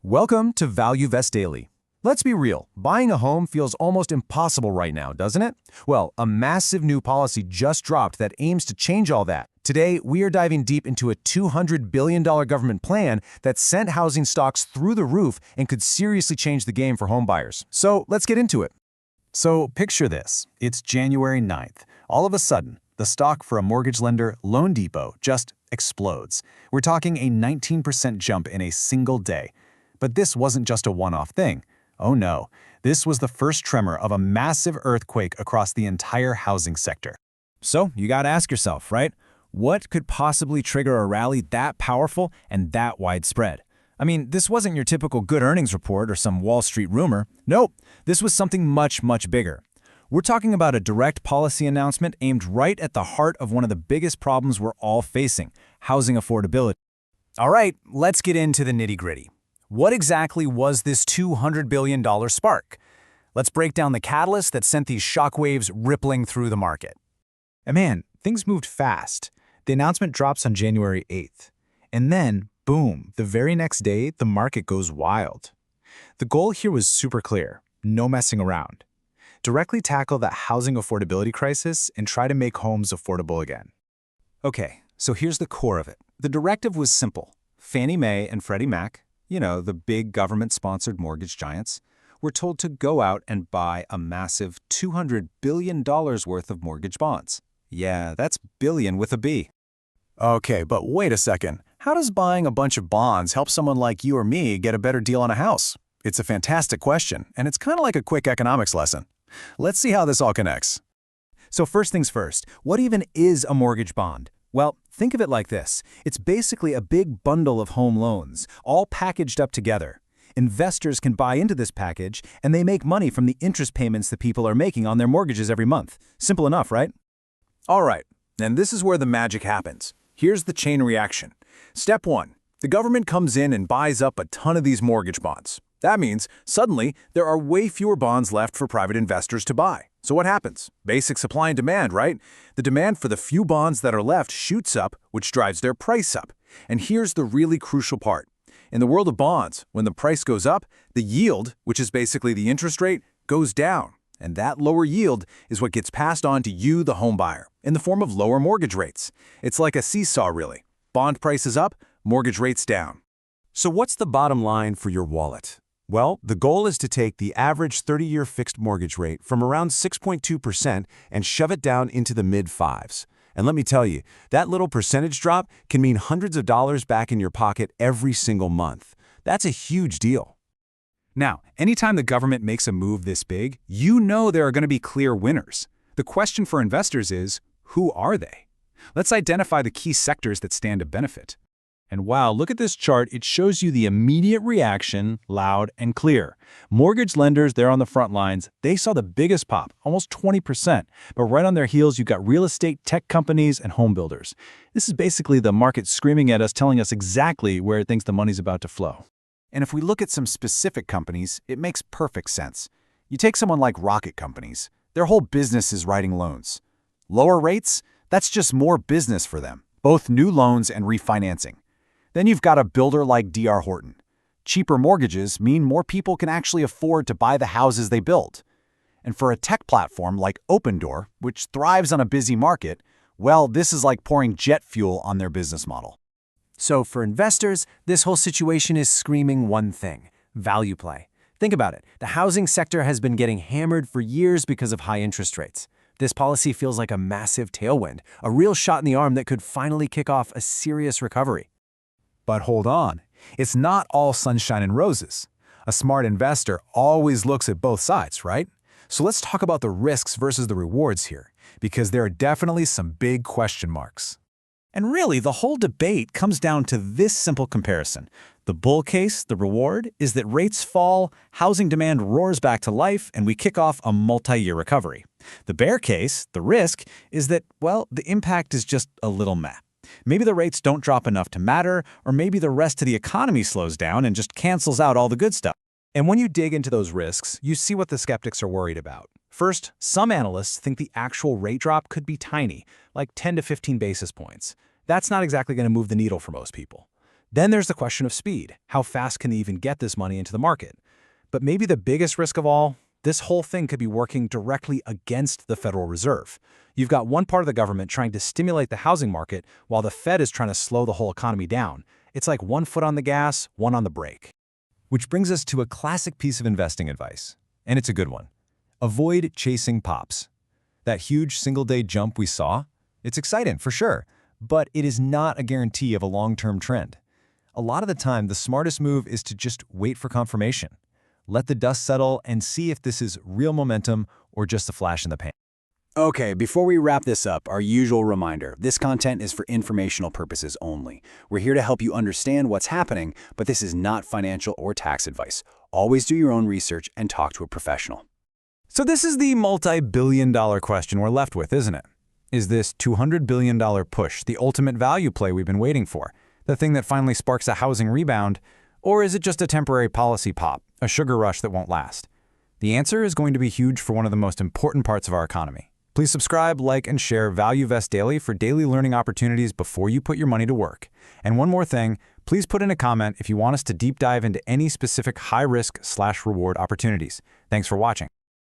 Welcome to ValueVest Daily. Let's be real, buying a home feels almost impossible right now, doesn't it? Well, a massive new policy just dropped that aims to change all that. Today, we are diving deep into a $200 billion government plan that sent housing stocks through the roof and could seriously change the game for homebuyers. So let's get into it. So picture this. It's January 9th. All of a sudden, the stock for a mortgage lender, LoanDepot, just explodes. We're talking a 19% jump in a single day. But this wasn't just a one-off thing. Oh no, this was the first tremor of a massive earthquake across the entire housing sector. So you gotta ask yourself, right? What could possibly trigger a rally that powerful and that widespread? I mean, this wasn't your typical good earnings report or some Wall Street rumor. Nope, this was something much, much bigger. We're talking about a direct policy announcement aimed right at the heart of one of the biggest problems we're all facing, housing affordability. All right, let's get into the nitty-gritty. What exactly was this $200 billion spark? Let's break down the catalyst that sent these shockwaves rippling through the market. And man, things moved fast. The announcement drops on January 8th. And then, boom, the very next day, the market goes wild. The goal here was super clear: no messing around. Directly tackle the housing affordability crisis and try to make homes affordable again. Okay, so here's the core of it. The directive was simple. Fannie Mae and Freddie Mac, the big government-sponsored mortgage giants, were told to go out and buy a massive $200 billion worth of mortgage bonds. Yeah, that's billion with a B. Okay, but wait a second. How does buying a bunch of bonds help someone like you or me get a better deal on a house? It's a fantastic question, and it's kind of like a quick economics lesson. Let's see how this all connects. So first things first, what even is a mortgage bond? Well, think of it like this. It's basically a big bundle of home loans, all packaged up together. Investors can buy into this package, and they make money from the interest payments that people are making on their mortgages every month. Simple enough, right? All right, and this is where the magic happens. Here's the chain reaction. Step 1. The government comes in and buys up a ton of these mortgage bonds. That means, suddenly, there are way fewer bonds left for private investors to buy. So what happens? Basic supply and demand, right? The demand for the few bonds that are left shoots up, which drives their price up. And here's the really crucial part. In the world of bonds, when the price goes up, the yield, which is basically the interest rate, goes down. And that lower yield is what gets passed on to you, the home buyer, in the form of lower mortgage rates. It's like a seesaw, really. Bond prices up, mortgage rates down. So what's the bottom line for your wallet? Well, the goal is to take the average 30-year fixed mortgage rate from around 6.2% and shove it down into the mid-5s. And let me tell you, that little percentage drop can mean hundreds of dollars back in your pocket every single month. That's a huge deal. Now, anytime the government makes a move this big, you know there are going to be clear winners. The question for investors is, who are they? Let's identify the key sectors that stand to benefit. And wow, look at this chart. It shows you the immediate reaction, loud and clear. Mortgage lenders, they're on the front lines. They saw the biggest pop, almost 20%. But right on their heels, you've got real estate, tech companies, and home builders. This is basically the market screaming at us, telling us exactly where it thinks the money's about to flow. And if we look at some specific companies, it makes perfect sense. You take someone like rocket companies. Their whole business is writing loans. Lower rates? That's just more business for them, both new loans and refinancing. Then you've got a builder like Horton. Cheaper mortgages mean more people can actually afford to buy the houses they build. And for a tech platform like Opendoor, which thrives on a busy market, well, this is like pouring jet fuel on their business model. So for investors, this whole situation is screaming one thing: value play. Think about it. The housing sector has been getting hammered for years because of high interest rates. This policy feels like a massive tailwind, a real shot in the arm that could finally kick off a serious recovery. But hold on, it's not all sunshine and roses. A smart investor always looks at both sides, right? So let's talk about the risks versus the rewards here, because there are definitely some big question marks. And really, the whole debate comes down to this simple comparison. The bull case, the reward, is that rates fall, housing demand roars back to life, and we kick off a multi-year recovery. The bear case, the risk, is that, well, the impact is just a little meh. Maybe the rates don't drop enough to matter, or maybe the rest of the economy slows down and just cancels out all the good stuff. And when you dig into those risks, you see what the skeptics are worried about. First, some analysts think the actual rate drop could be tiny, like 10 to 15 basis points. That's not exactly going to move the needle for most people. Then there's the question of speed. How fast can they even get this money into the market? But maybe the biggest risk of all, this whole thing could be working directly against the Federal Reserve. You've got one part of the government trying to stimulate the housing market while the Fed is trying to slow the whole economy down. It's like one foot on the gas, one on the brake. Which brings us to a classic piece of investing advice, and it's a good one. Avoid chasing pops. That huge single-day jump we saw, it's exciting for sure, but it is not a guarantee of a long-term trend. A lot of the time, the smartest move is to just wait for confirmation. Let the dust settle and see if this is real momentum or just a flash in the pan. Okay, before we wrap this up, our usual reminder, this content is for informational purposes only. We're here to help you understand what's happening, but this is not financial or tax advice. Always do your own research and talk to a professional. So this is the multi-billion-dollar question we're left with, isn't it? Is this $200 billion push the ultimate value play we've been waiting for, the thing that finally sparks a housing rebound, or is it just a temporary policy pop, a sugar rush that won't last? The answer is going to be huge for one of the most important parts of our economy. Please subscribe, like, and share ValueVest Daily for daily learning opportunities before you put your money to work. And one more thing, please put in a comment if you want us to deep dive into any specific high-risk/reward opportunities. Thanks for watching.